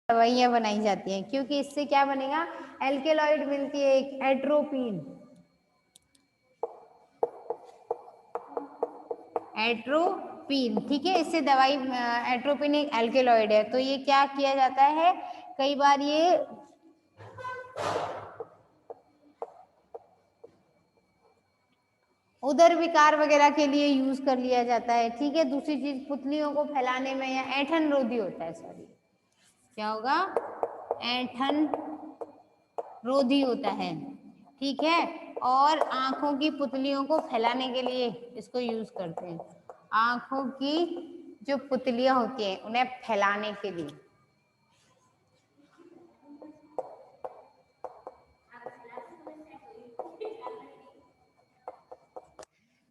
दवाइयाँ बनाई जाती हैं, क्योंकि इससे क्या बनेगा, एल्केलॉइड मिलती है एक एट्रोपिन, एट्रोपिन, ठीक है। इससे दवाई, एट्रोपिन एक एल्केलॉइड है, तो ये क्या किया जाता है, कई बार ये उदर विकार वगैरह के लिए यूज कर लिया जाता है, ठीक है। दूसरी चीज पुतलियों को फैलाने में, या ऐंठन रोधी होता है, सॉरी क्या होगा, ऐंठन रोधी होता है, ठीक है। और आंखों की पुतलियों को फैलाने के लिए इसको यूज करते हैं, आंखों की जो पुतलियां होती हैं उन्हें फैलाने के लिए।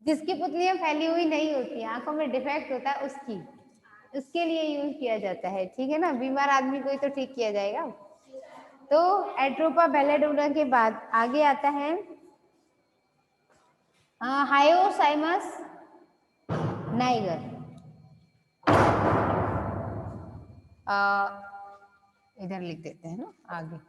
जिसकी पुतलियां फैली हुई नहीं होती, आंखों में डिफेक्ट होता है, उसके लिए यूज किया जाता है, ठीक है ना। बीमार आदमी को ही तो ठीक किया जाएगा। तो एट्रोपा बेलेडोना के बाद आगे आता है हायोसाइमस नाइगर। इधर लिख देते हैं ना आगे।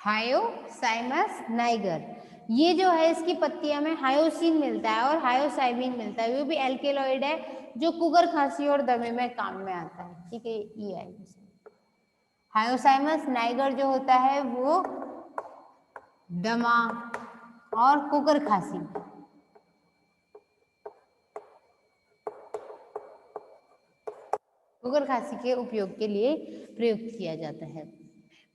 हायोसाइमस नाइगर, ये जो है इसकी पत्तियां में हायोसिन मिलता है और हायोसाइबिन मिलता है, वो भी एल्केलॉइड है जो कुगर खांसी और दमे में काम में आता है, ठीक है। ये है हायोसाइमस नाइगर जो होता है वो दमा और कुकर खांसी, कुकर खांसी के उपयोग के लिए प्रयुक्त किया जाता है।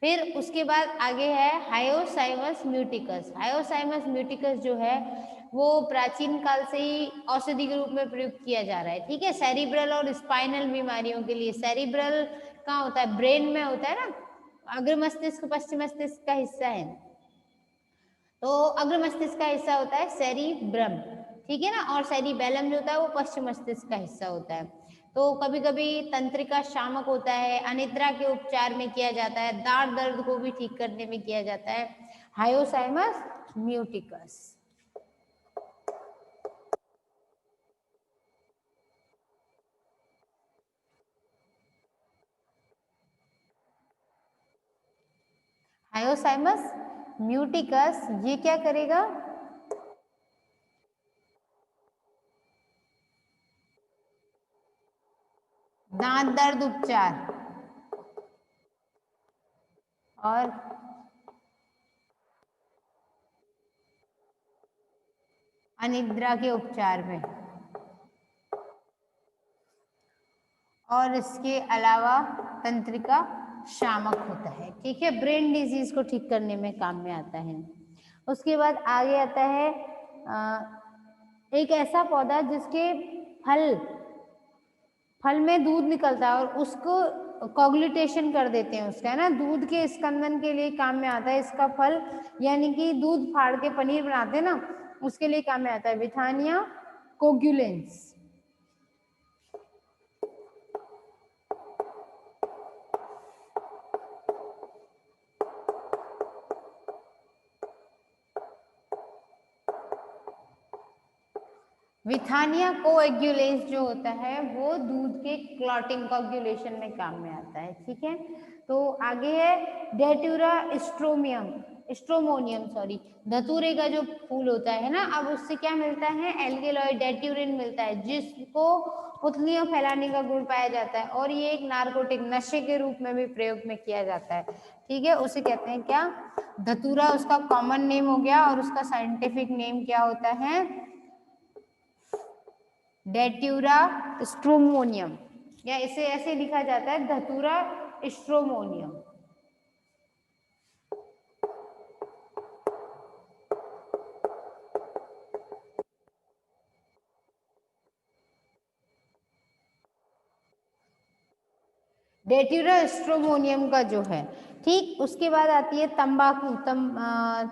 फिर उसके बाद आगे है हायोसाइमस म्यूटिकस। हायोसाइमस म्यूटिकस जो है वो प्राचीन काल से ही औषधि के रूप में प्रयुक्त किया जा रहा है, ठीक है। सेरिब्रल और स्पाइनल बीमारियों के लिए, सेरिब्रल कहाँ होता है, ब्रेन में होता है ना, अग्र मस्तिष्क पश्चिम मस्तिष्क का हिस्सा है, तो अग्र मस्तिष्क का हिस्सा होता है सेरिब्रम, ठीक है ना, और सेरिबेलम जो होता है वो पश्चिम मस्तिष्क का हिस्सा होता है। तो कभी कभी तंत्रिका शामक होता है, अनिद्रा के उपचार में किया जाता है, दाढ़ दर्द को भी ठीक करने में किया जाता है, हायोसाइमस म्यूटिकस। हायोसाइमस म्यूटिकस ये क्या करेगा, दांत दर्द उपचार और अनिद्रा के उपचार में, और इसके अलावा तंत्रिका शामक होता है, ठीक है। ब्रेन डिजीज को ठीक करने में काम में आता है। उसके बाद आगे आता है एक ऐसा पौधा जिसके फल में दूध निकलता है और उसको कॉग्लिटेशन कर देते हैं उसका, है ना, दूध के स्कंदन के लिए काम में आता है इसका फल, यानी कि दूध फाड़ के पनीर बनाते हैं ना, उसके लिए काम में आता है, विथानिया कोगुलेंस। विथानिया कोएगुलेंस जो होता है वो दूध के क्लॉटिंग कोगुलेशन में काम में आता है, ठीक है। तो आगे है डेटूरा स्ट्रोमोनियम, सॉरी, धतूरे का जो फूल होता है ना, अब उससे क्या मिलता है, एल्गेलॉइड डेट्यूरिन मिलता है, जिसको पुतलियां फैलाने का गुण पाया जाता है, और ये एक नार्कोटिक नशे के रूप में भी प्रयोग में किया जाता है, ठीक है। उसे कहते हैं क्या, धतूरा उसका कॉमन नेम हो गया, और उसका साइंटिफिक नेम क्या होता है, डेट्यूरा स्ट्रोमोनियम, या इसे ऐसे लिखा जाता है धतूरा स्ट्रोमोनियम। डेट्यूरा स्ट्रोमोनियम का जो है, ठीक। उसके बाद आती है तंबाकू।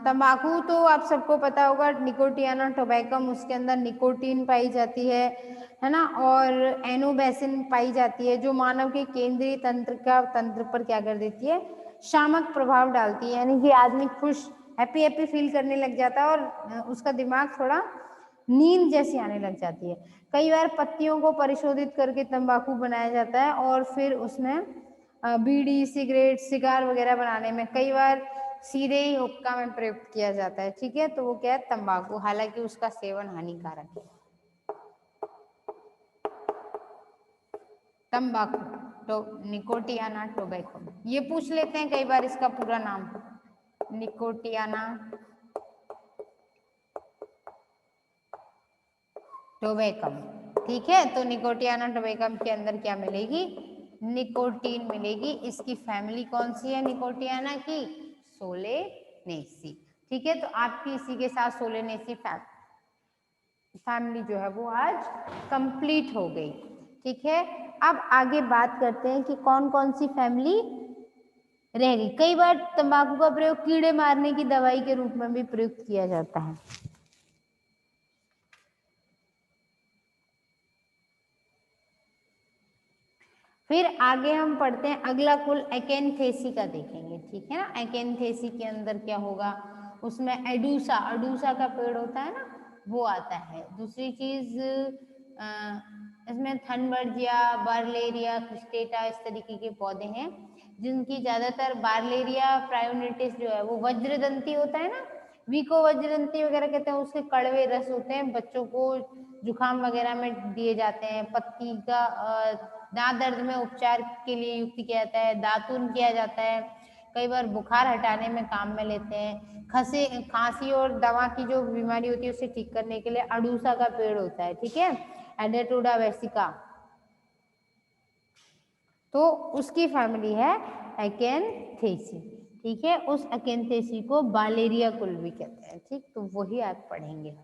तंबाकू तो आप सबको पता होगा, निकोटियाना टोबैकम, उसके अंदर निकोटीन पाई जाती है ना, और एनोबेसिन पाई जाती है, जो मानव के केंद्रीय तंत्र पर क्या कर देती है, शामक प्रभाव डालती है, यानी कि आदमी खुश हैप्पी हैप्पी फील करने लग जाता है और उसका दिमाग थोड़ा नींद जैसी आने लग जाती है। कई बार पत्तियों को परिशोधित करके तंबाकू बनाया जाता है और फिर उसमें बीड़ी सिगरेट सिगार वगैरह बनाने में कई बार सीधे ही हुक्का में प्रयुक्त किया जाता है। ठीक है, तो वो क्या है, तंबाकू, हालांकि उसका सेवन हानिकारक है। तंबाकू तो निकोटियाना टोबैको, ये पूछ लेते हैं कई बार इसका पूरा नाम, निकोटियाना टोबैकम। ठीक है, तो निकोटियाना टोबैकम के अंदर क्या मिलेगी, निकोटीन मिलेगी। इसकी फैमिली कौन सी है निकोटियाना की, सोलेनेसी। ठीक है, तो आपकी इसी के साथ सोलेनेसी फैमिली जो है वो आज कंप्लीट हो गई। ठीक है, अब आगे बात करते हैं कि कौन कौन सी फैमिली रह गई। कई बार तंबाकू का प्रयोग कीड़े मारने की दवाई के रूप में भी प्रयुक्त किया जाता है। फिर आगे हम पढ़ते हैं, अगला कुल एकेन्थेसी का देखेंगे। ठीक है ना, एकेन्थेसी के अंदर क्या होगा, उसमें एडूसा, अडूसा का पेड़ होता है ना, वो आता है। दूसरी चीज इसमें थनबर्जिया, बार्लेरिया, क्रिस्टेटा, इस तरीके के पौधे हैं जिनकी ज्यादातर, बार्लेरिया प्रायोनिटिस जो है वो वज्रदंती होता है ना, विको वज्रदंती वगैरह कहते हैं, उसके कड़वे रस होते हैं, बच्चों को जुकाम वगैरह में दिए जाते हैं। पत्ती का दांत दर्द में उपचार के लिए युक्त किया जाता है, दातुन किया जाता है, कई बार बुखार हटाने में काम में लेते हैं। खांसी और दमा की जो बीमारी होती है उसे ठीक करने के लिए अडूसा का पेड़ होता है। ठीक है, एडेटोडा वेसिका, तो उसकी फैमिली है एकेन्थेसी। ठीक है, उस एकेन्थेसी को बालेरिया कुल भी कहते हैं। ठीक, तो वही आज पढ़ेंगे हम।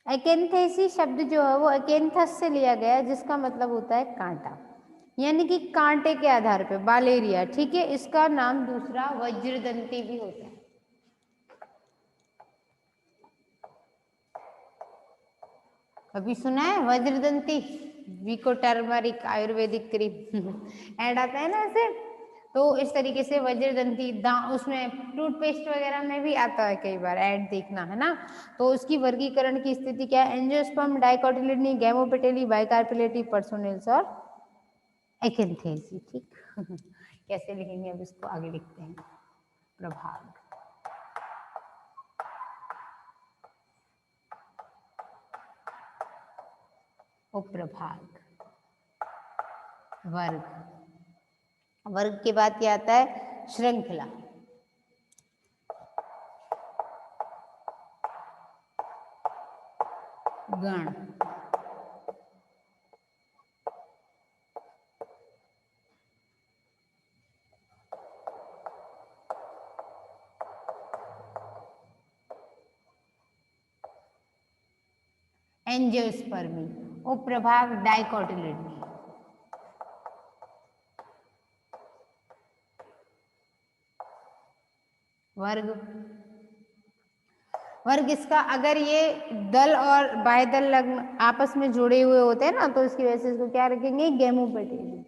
एकेन्थेसी शब्द जो है वो एकेन्थस से लिया गया है, जिसका मतलब होता है कांटा, यानी कि कांटे के आधार पे बालेरिया। ठीक है, इसका नाम दूसरा वज्रदंती भी होता है। कभी सुना है Vajradanti, Vicco turmeric ayurvedic cream ad आता है ना ऐसे, तो इस तरीके से वज्रदंती उसमें टूथपेस्ट वगैरह में भी आता है, कई बार ऐड देखना है ना। तो उसकी वर्गीकरण की स्थिति क्या है, एंजियोस्पर्म, डाइकोटिलिडनी, गैमोपेटेली, बाइकार्पेलेटी, पर्सोनेल्स और एकेन्थेसी। ठीक कैसे लिखेंगे अब इसको, आगे लिखते हैं। प्रभाग, उपप्रभाग, वर्ग, वर्ग के बाद क्या आता है, श्रृंखला, गण, एंजियोस्पर्मी, उपप्रभाग डाइकोटिलिडनी, वर्ग, वर्ग इसका, अगर ये दल और बाह्यदल लग्न आपस में जुड़े हुए होते हैं ना, तो इसकी वजह से इसको क्या रखेंगे, गैमोपेटेली।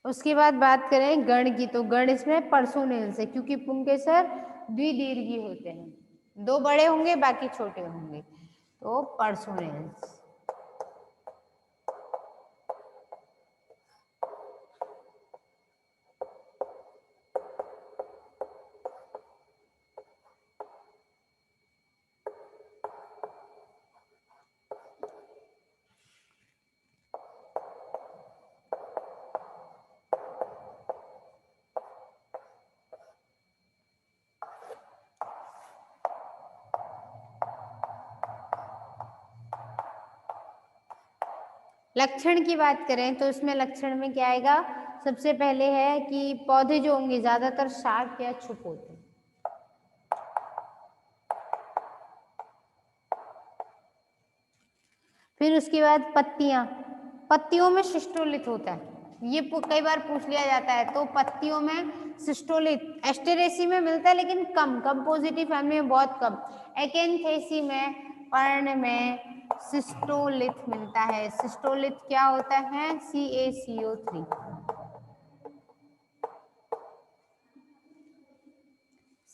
उसके बाद बात करें गण की, तो गण इसमें पर्सोनेल से, क्योंकि पुंकेसर द्विदीर्घी होते हैं, 2 बड़े होंगे बाकी छोटे होंगे, तो पर्सोनेल्स। लक्षण की बात करें तो इसमें लक्षण में क्या आएगा, सबसे पहले है कि पौधे जो होंगे ज्यादातर शार्प या छुप होते हैं। फिर उसके बाद पत्तियों में सिस्टोलिथ होता है, ये कई बार पूछ लिया जाता है। तो पत्तियों में सिस्टोलिथ एस्टेरेसी में मिलता है लेकिन कम, कंपोजिटिव फैमिली में बहुत कम। एकेंथेसी में, पर्ण में सिस्टोलिथ मिलता है। सिस्टोलिथ क्या होता है, CaCO3।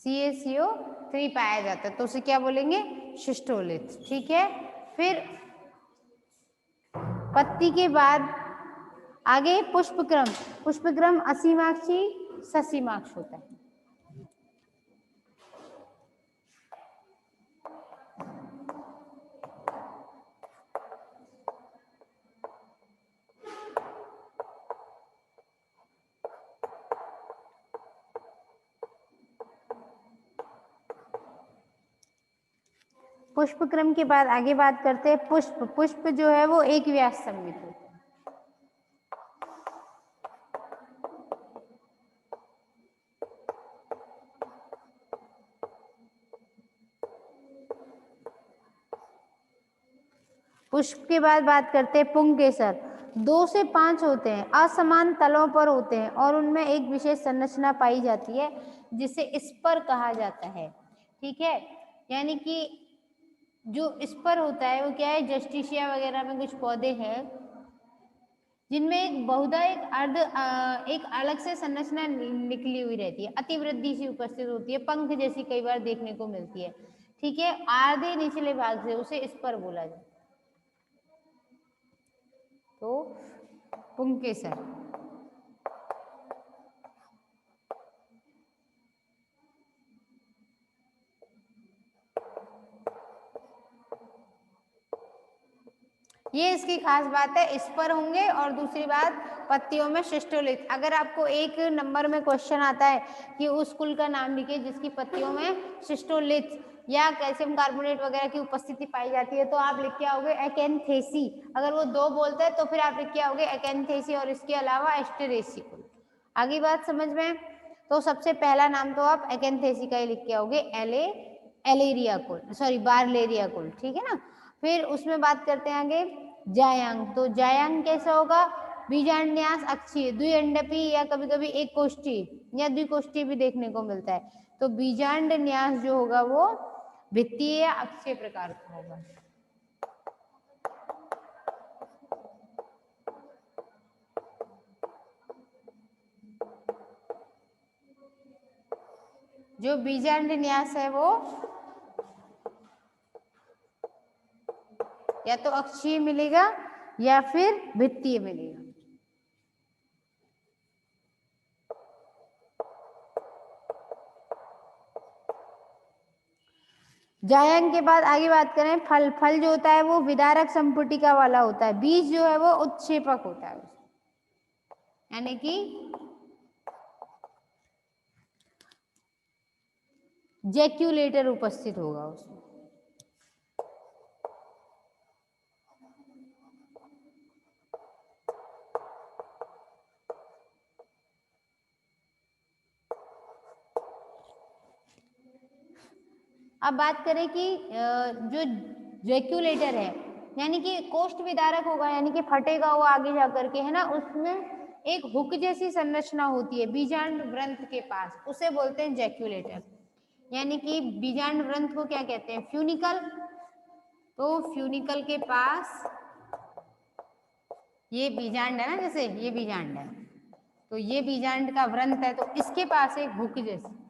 CaCO3 पाया जाता है, तो उसे क्या बोलेंगे, सिस्टोलिथ। ठीक है। फिर पत्ती के बाद आगे पुष्पक्रम। पुष्पक्रम असीमाक्षी ससीमाक्ष होता है। पुष्पक्रम के बाद आगे बात करते हैं पुष्प। पुष्प जो है वो एक व्यास सममित होता है। पुष्प के बाद बात करते हैं पुंकेसर। 2 से 5 होते हैं, असमान तलों पर होते हैं और उनमें एक विशेष संरचना पाई जाती है जिसे स्पर कहा जाता है। ठीक है, यानी कि जो स्पर होता है वो क्या है, जस्टिशिया वगैरह में कुछ पौधे हैं जिनमें एक बहुधा एक अलग से संरचना निकली हुई रहती है, अतिवृद्धि से उपस्थित होती है, पंख जैसी कई बार देखने को मिलती है। ठीक है, आधे निचले भाग से, उसे स्पर बोला जाता है। तो पुंकेसर। ये इसकी खास बात है, इस पर होंगे। और दूसरी बात, पत्तियों में सिस्टोलिथ। अगर आपको एक नंबर में क्वेश्चन आता है कि उस कुल का नाम लिखिए जिसकी पत्तियों में सिस्टोलिथ या कैल्शियम कार्बोनेट वगैरह की उपस्थिति पाई जाती है, तो आप लिख के आओगे एकेंथेसी। अगर वो 2 बोलते हैं तो फिर आप लिख के आओगे एकेंथेसी और इसके अलावा एस्टेरेसी कुल। आगे बात समझ में? तो सबसे पहला नाम तो आप एकेंथेसी का ही लिख के आओगे, एलेरिया कुल, सॉरी बारलेरिया कुल। ठीक है ना। फिर उसमें बात करते हैं आगे जायांग। तो जायांग कैसा होगा, बीजांडन्यास अक्षीय, द्विअंडपी या कभी कभी एक कोष्ठी या द्विकोष्ठी भी देखने को मिलता है। तो बीजांडन्यास जो होगा वो भित्तीय या अक्षीय प्रकार का होगा। जो बीजांडन्यास है वो या तो अक्षीय मिलेगा या फिर भित्तीय मिलेगा। जायांग के बाद आगे बात करें फल। फल जो होता है वो विदारक संपुटिका वाला होता है। बीज जो है वो उत्क्षेपक होता है, यानी कि जैक्यूलेटर उपस्थित होगा उसमें। अब बात करें कि जो जैक्यूलेटर है यानी कि कोष्ठ विदारक होगा, यानी कि फटेगा वो आगे जाकर के, है ना। उसमें एक हुक जैसी संरचना होती है बीजांड व्रंत के पास, उसे बोलते हैं जैक्यूलेटर। यानी कि बीजांड व्रंत को क्या कहते हैं, फ्यूनिकल। तो फ्यूनिकल के पास ये बीजांड है ना, जैसे ये बीजांड है, तो ये बीजांड का व्रंत है, तो इसके पास एक हुक जैसी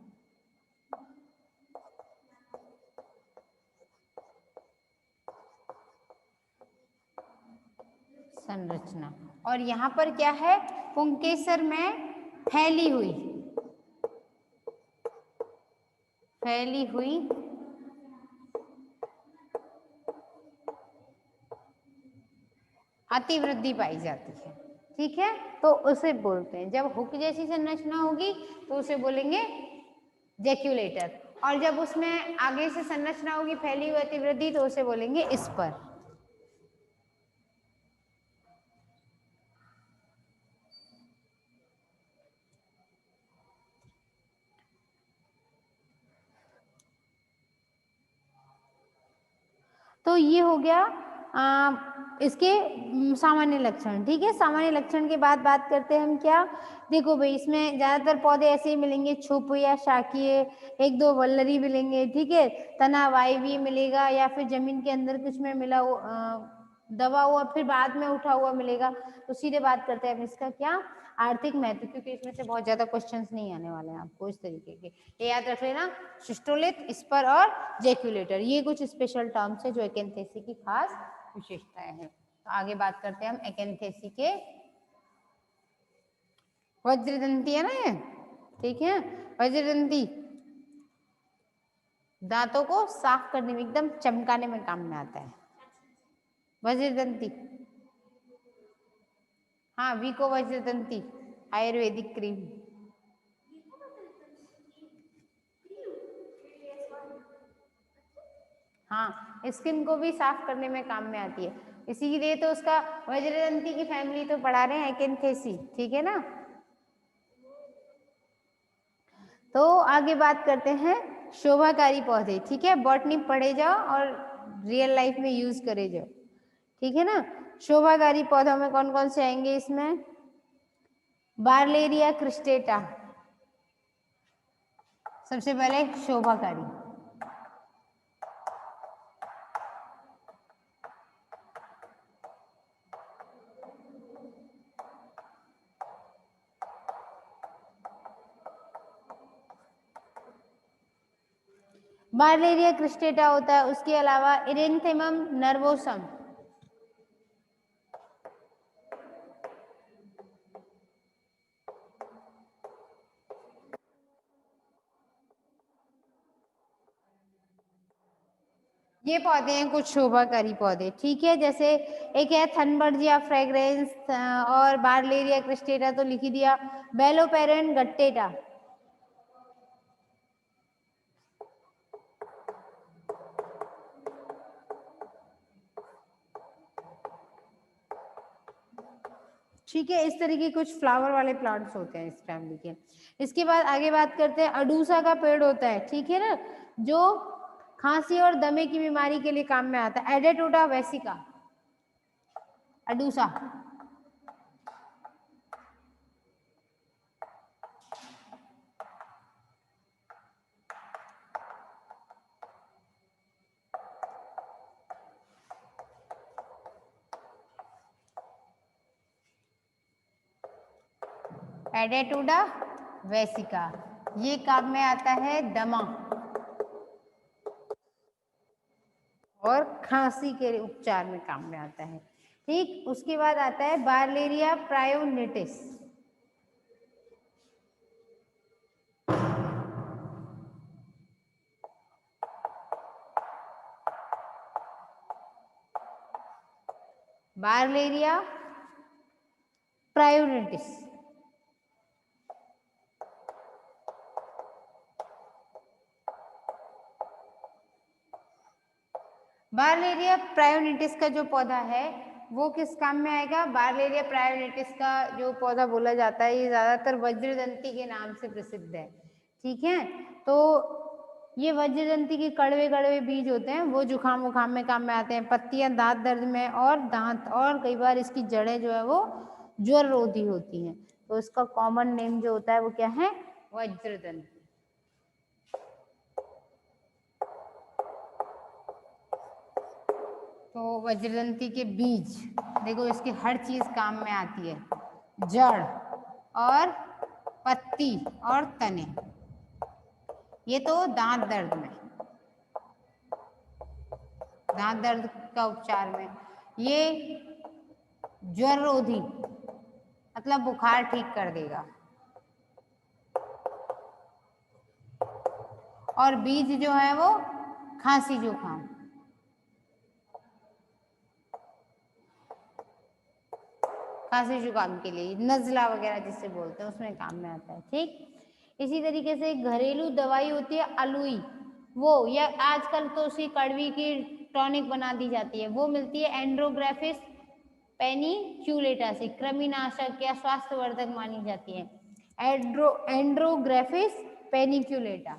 संरचना। और यहाँ पर क्या है, पुंकेसर में फैली हुई अतिवृद्धि पाई जाती है। ठीक है, तो उसे बोलते हैं, जब हुक जैसी संरचना होगी तो उसे बोलेंगे जैक्यूलेटर, और जब उसमें आगे से संरचना होगी फैली हुई अतिवृद्धि तो उसे बोलेंगे स्पर। तो ये हो गया इसके सामान्य लक्षण। ठीक है, सामान्य लक्षण के बाद बात करते हैं हम क्या, देखो भाई इसमें ज्यादातर पौधे ऐसे ही मिलेंगे, छुप या शाकीय, एक दो वल्लरी मिलेंगे। ठीक है, तना वायवीय मिलेगा या फिर जमीन के अंदर कुछ में मिला दबा हुआ फिर बाद में उठा हुआ मिलेगा। तो सीधे बात करते हैं अब इसका क्या आर्थिक महत्व, क्योंकि इसमें से बहुत ज्यादा क्वेश्चंस नहीं आने वाले हैं आपको इस तरीके के, ये याद रख लेना, शिस्टोलिथ, स्पर और जैक्यूलेटर, ये कुछ स्पेशल टर्म्स है जो एकेंथेसी की खास विशेषताएं हैं। तो आगे बात करते हैं हम एकेंथेसी के, वज्रदंती है ना ये, ठीक है, वज्रदंती दांतों को साफ करने में एकदम चमकाने में काम में आता है वज्रदंती। हाँ, विको वज्रदंती आयुर्वेदिक क्रीम। हाँ, स्किन को भी साफ करने में काम में आती है, इसीलिए तो उसका वज्रदंती की फैमिली तो पढ़ा रहे हैं एकेंथेसी। ठीक है ना, तो आगे बात करते हैं शोभाकारी पौधे। ठीक है, बॉटनी पढ़े जाओ और रियल लाइफ में यूज करे जाओ। ठीक है ना, शोभाकारी पौधों में कौन कौन से आएंगे इसमें, बार्लेरिया क्रिस्टेटा सबसे पहले शोभाकारी, बार्लेरिया क्रिस्टेटा होता है। उसके अलावा इरेंथेमम नर्वोसम, ये पौधे हैं कुछ शोभाकारी पौधे। ठीक है, जैसे एक है थनबर्जिया फ्रेग्रेंस और बार्लेरिया क्रिस्टेटा तो लिख ही दिया, बेलोपेरन गट्टेटा, ठीक है, इस तरीके कुछ फ्लावर वाले प्लांट्स होते हैं इस फैमिली के। इसके बाद आगे बात करते हैं, अडूसा का पेड़ होता है। ठीक है ना, जो खांसी और दमे की बीमारी के लिए काम में आता है, एडेटोटा वेसिका, अडूसा। एडेटोडा वेसिका, ये काम में आता है दमा और खांसी के उपचार में काम में आता है। ठीक, उसके बाद आता है बार्लेरिया प्रायोनिटिस, बार्लेरिया प्रायोनिटिस, बार्लेरिया प्रायोनिटिस का जो पौधा है वो किस काम में आएगा, बार्लेरिया प्रायोनिटिस का जो पौधा बोला जाता है ये ज्यादातर वज्रदंती के नाम से प्रसिद्ध है। ठीक है, तो ये वज्रदंती के कड़वे कड़वे बीज होते हैं, वो जुकाम वुखाम में काम में आते हैं, पत्तियां दांत दर्द में और दांत, और कई बार इसकी जड़ें जो है वो ज्वर रोधी होती हैं। तो इसका कॉमन नेम जो होता है वो क्या है, वज्रदंती। तो वज्रदंती के बीज देखो, इसकी हर चीज काम में आती है, जड़ और पत्ती और तने। ये तो दांत दर्द में, दांत दर्द का उपचार में, ये ज्वररोधी मतलब बुखार ठीक कर देगा। और बीज जो है वो खांसी जुकाम, खांसी जुकाम के लिए, नज़ला वगैरह जिससे बोलते हैं उसमें काम में आता है। ठीक, इसी तरीके से घरेलू दवाई होती है अलुई, वो या आजकल तो उसी कड़वी की टॉनिक बना दी जाती है, वो मिलती है एंड्रोग्राफिस पेनिक्यूलेटा से, कृमिनाशक या स्वास्थ्यवर्धक मानी जाती है। एंड्रोग्राफिस पेनिक्यूलेटा।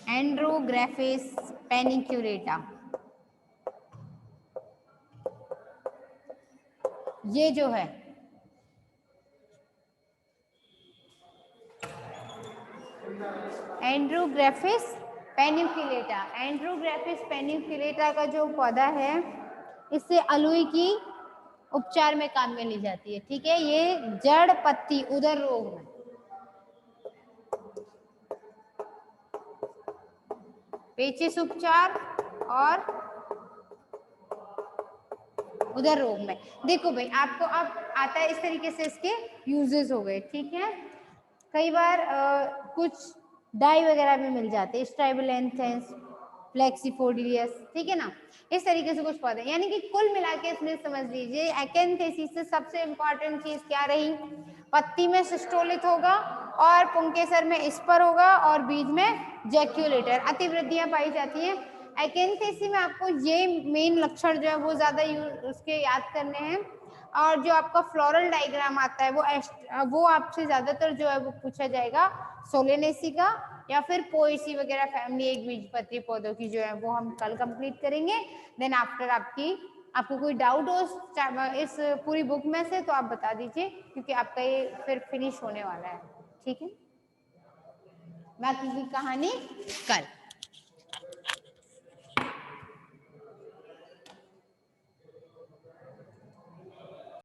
एंड्रोग्राफिस पेनिक्यूलेटा, ये जो है एंड्रोग्राफिस पेनिक्यूलेटा, एंड्रोग्राफिस पेनिक्यूलेटा का जो पौधा है इससे अलुई की उपचार में काम में ली जाती है। ठीक है, ये जड़ पत्ती उदर रोग में, पेचिश उपचार और उदर रोग में। देखो भाई आपको अब आता है, इस तरीके से इसके यूजेस हो गए। ठीक है, कई बार कुछ डाई वगैरह भी मिल जाते हैं, स्ट्राइबोलेंथेंस, फ्लेक्सीफोडियस, ठीक है ना, इस तरीके से कुछ पौधे, यानी कि कुल मिला के इसमें समझ लीजिए एक्एंथेसिस से सबसे इंपॉर्टेंट चीज क्या रही, पत्ती में सिस्टोलित होगा और पुंकेसर में स्पर होगा और बीज में जैक्यूलेटर, अतिवृद्धियां पाई जाती हैं। एक्एंथेसी में आपको ये मेन लक्षण जो है वो ज्यादा उसके याद करने हैं, और जो आपका फ्लोरल डायग्राम आता है वो आपसे ज्यादातर जो है वो पूछा जाएगा सोलेनेसी का या फिर पोएसी वगैरह फैमिली एक बीजपत्री पौधों की जो है वो हम कल कंप्लीट करेंगे। देन आफ्टर आपको कोई डाउट हो इस पूरी बुक में से तो आप बता दीजिए, क्योंकि आपका ये फिर फिनिश होने वाला है। ठीक है, बाकी की कहानी कल।